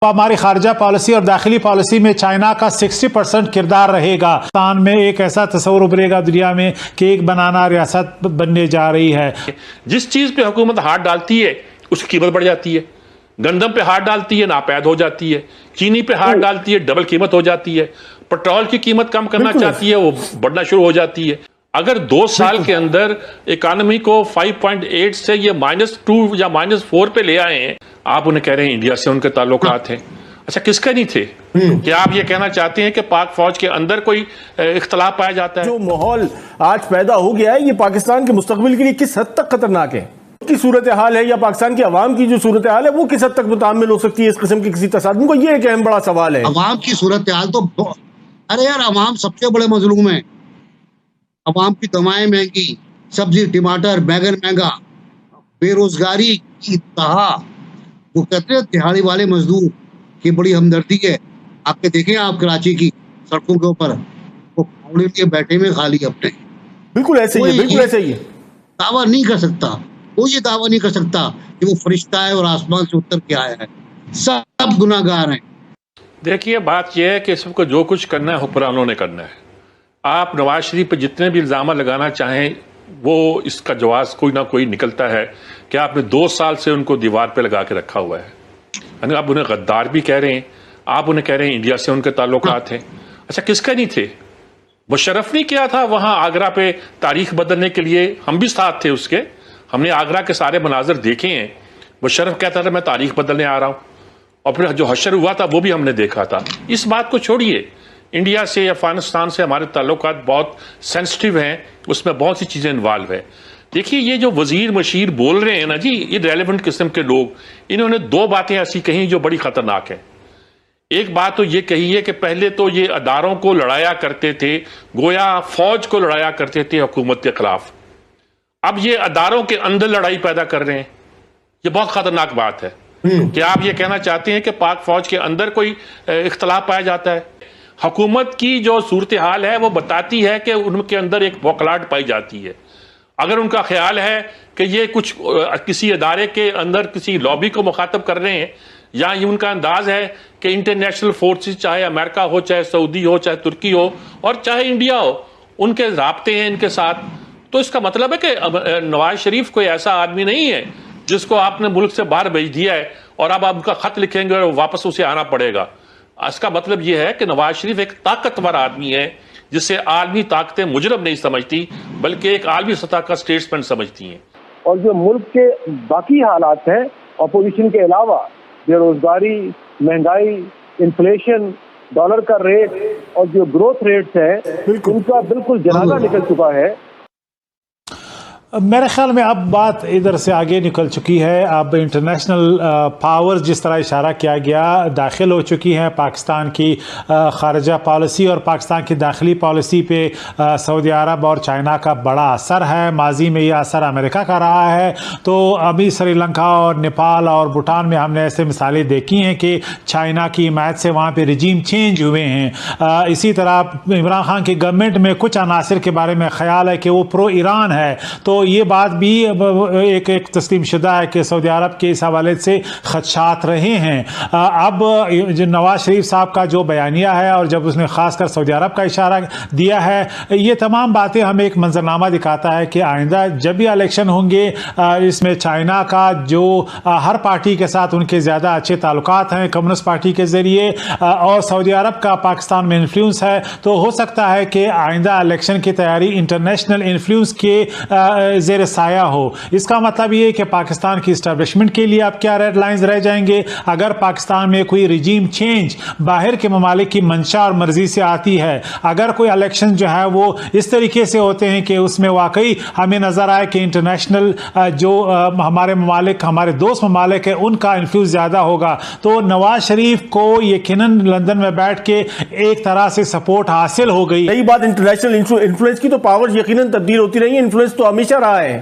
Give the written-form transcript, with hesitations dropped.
ہماری خارجہ پالیسی اور داخلی پالیسی میں چائنا کا 60% کردار رہے گا. پاکستان میں ایک ایسا تصور ابھرے گا دنیا میں کہ ایک بنانا ریاست بننے جا رہی ہے. جس چیز پہ حکومت ہاتھ ڈالتی ہے اس کی قیمت بڑھ جاتی ہے. گندم پہ ہاتھ ڈالتی ہے ناپید ہو جاتی ہے. چینی پہ ہاتھ ڈالتی ہے ڈبل قیمت ہو جاتی ہے. پٹرول کی قیمت کم کرنا چاہتی ہے وہ بڑھنا شروع ہو جاتی ہے. اگر 2 سال کے اندر اکانومی کو 5.8 سے یہ -2 یا -4 پہ لے آئے ہیں. آپ انہیں کہہ رہے ہیں انڈیا سے ان کے تعلقات ہیں. اچھا کس کا نہیں تھے؟ کیا آپ یہ کہنا چاہتے ہیں کہ پاک فوج کے اندر کوئی اختلاف پایا جاتا ہے؟ جو ماحول آج پیدا ہو گیا ہے یہ پاکستان کے مستقبل کے لیے کس حد تک خطرناک ہے؟ کی صورتحال ہے یا پاکستان کے عوام کی جو صورتحال ہے وہ کس حد تک متعامل ہو سکتی ہے اس قسم کے کسی تصادم کو؟ یہ ایک اہم بڑا سوال ہے. عوام کی صورتحال تو ارے یار عوام سب سے بڑے مظلوم ہیں. عوام کی دوائیں مہنگی، سبزی ٹماٹر بیگن مہنگا، بے روزگاری کی انتہا. وہ کہتے ہیں دہاڑی والے مزدور کی بڑی ہمدردی ہے. آپ کے دیکھیں آپ کراچی کی سڑکوں کے اوپر وہ پھاوڑے لیے بیٹھے ہوئے خالی اپنے. بالکل ایسے ہی ہے، بالکل ایسے ہی ہے. دعویٰ نہیں کر سکتا، وہ یہ دعویٰ نہیں کر سکتا کہ وہ فرشتہ ہے اور آسمان سے اتر کے آیا ہے. سب گناہ گار ہیں. دیکھیے بات یہ ہے کہ اس کو جو کچھ کرنا ہے حکمرانوں نے کرنا ہے. آپ نواز شریف پہ جتنے بھی الزامات لگانا چاہیں وہ اس کا جواز کوئی نہ کوئی نکلتا ہے کہ آپ نے 2 سال سے ان کو دیوار پہ لگا کے رکھا ہوا ہے. یعنی آپ انہیں غدار بھی کہہ رہے ہیں، آپ انہیں کہہ رہے ہیں انڈیا سے ان کے تعلقات ہیں. اچھا کس کا نہیں تھے؟ مشرف نہیں کیا تھا وہاں آگرہ پہ تاریخ بدلنے کے لیے؟ ہم بھی ساتھ تھے اس کے. ہم نے آگرہ کے سارے مناظر دیکھے ہیں. مشرف کہتا تھا میں تاریخ بدلنے آ رہا ہوں، اور پھر جو حشر ہوا تھا وہ بھی ہم نے دیکھا تھا. اس بات کو چھوڑیے، انڈیا سے افغانستان سے ہمارے تعلقات بہت سینسٹیو ہیں، اس میں بہت سی چیزیں انوالو ہیں. دیکھیے یہ جو وزیر مشیر بول رہے ہیں نا جی، یہ ریلیونٹ قسم کے لوگ، انہوں نے 2 باتیں ایسی کہیں جو بڑی خطرناک ہیں. ایک بات تو یہ کہی ہے کہ پہلے تو یہ اداروں کو لڑایا کرتے تھے، گویا فوج کو لڑایا کرتے تھے حکومت کے خلاف. اب یہ اداروں کے اندر لڑائی پیدا کر رہے ہیں. یہ بہت خطرناک بات ہے. کیا آپ یہ کہنا چاہتے ہیں کہ پاک فوج کے اندر کوئی اختلاف پایا جاتا ہے؟ حکومت کی جو صورتحال ہے وہ بتاتی ہے کہ ان کے اندر ایک بوکھلاہٹ پائی جاتی ہے. اگر ان کا خیال ہے کہ یہ کچھ کسی ادارے کے اندر کسی لابی کو مخاطب کر رہے ہیں، یا یہ ان کا انداز ہے کہ انٹرنیشنل فورسز چاہے امریکہ ہو، چاہے سعودی ہو، چاہے ترکی ہو، اور چاہے انڈیا ہو، ان کے رابطے ہیں ان کے ساتھ، تو اس کا مطلب ہے کہ نواز شریف کوئی ایسا آدمی نہیں ہے جس کو آپ نے ملک سے باہر بھیج دیا ہے اور اب آپ ان کا خط لکھیں گے اور واپس اسے آنا پڑے گا. اس کا مطلب یہ ہے کہ نواز شریف ایک طاقتور آدمی ہے جسے عالمی طاقتیں مجرم نہیں سمجھتی بلکہ ایک عالمی سطح کا سٹیٹسمین سمجھتی ہیں. اور جو ملک کے باقی حالات ہیں اپوزیشن کے علاوہ، بے روزگاری، مہنگائی، انفلیشن، ڈالر کا ریٹ اور جو گروتھ ریٹس ہیں ان کا بالکل جنازہ نکل چکا ہے. میرے خیال میں اب بات ادھر سے آگے نکل چکی ہے. اب انٹرنیشنل پاورز جس طرح اشارہ کیا گیا داخل ہو چکی ہیں پاکستان کی خارجہ پالیسی اور پاکستان کی داخلی پالیسی پہ. سعودی عرب اور چائنا کا بڑا اثر ہے. ماضی میں یہ اثر امریکہ کا رہا ہے. تو ابھی سری لنکا اور نیپال اور بھوٹان میں ہم نے ایسے مثالیں دیکھی ہیں کہ چائنا کی حمایت سے وہاں پہ رجیم چینج ہوئے ہیں. اسی طرح عمران خان کی گورنمنٹ میں کچھ عناصر کے بارے میں خیال ہے کہ وہ پرو ایران ہے. تو یہ بات بھی ایک تسلیم شدہ ہے کہ سعودی عرب کے اس حوالے سے خدشات رہے ہیں. اب جو نواز شریف صاحب کا جو بیانیہ ہے اور جب اس نے خاص کر سعودی عرب کا اشارہ دیا ہے، یہ تمام باتیں ہمیں ایک منظرنامہ دکھاتا ہے کہ آئندہ جب بھی الیکشن ہوں گے اس میں چائنا کا جو ہر پارٹی کے ساتھ ان کے زیادہ اچھے تعلقات ہیں کمیونسٹ پارٹی کے ذریعے، اور سعودی عرب کا پاکستان میں انفلوئنس ہے، تو ہو سکتا ہے کہ آئندہ الیکشن کی تیاری انٹرنیشنل انفلوئنس کے زیر سایہ ہو. اس کا مطلب یہ ہے کہ پاکستان کی اسٹیبلشمنٹ کے لیے اب کیا ریڈ لائنز رہ جائیں گے. اگر پاکستان میں کوئی رجیم چینج باہر کے ممالک کی منشا اور مرضی سے آتی ہے، اگر کوئی الیکشن جو ہے وہ اس طریقے سے ہوتے ہیں کہ اس میں واقعی ہمیں نظر آئے کہ انٹرنیشنل جو ہمارے ممالک ہمارے دوست ممالک ہیں ان کا انفلوئنس زیادہ ہوگا، تو نواز شریف کو یقیناً لندن میں بیٹھ کے ایک طرح سے سپورٹ حاصل ہو گئی. یہی بات انٹرنیشنل انفلوئنس کی تو پاور یقیناً تبدیل ہوتی رہی ہے. انفلوئنس تو ہمیشہ رہا ہے.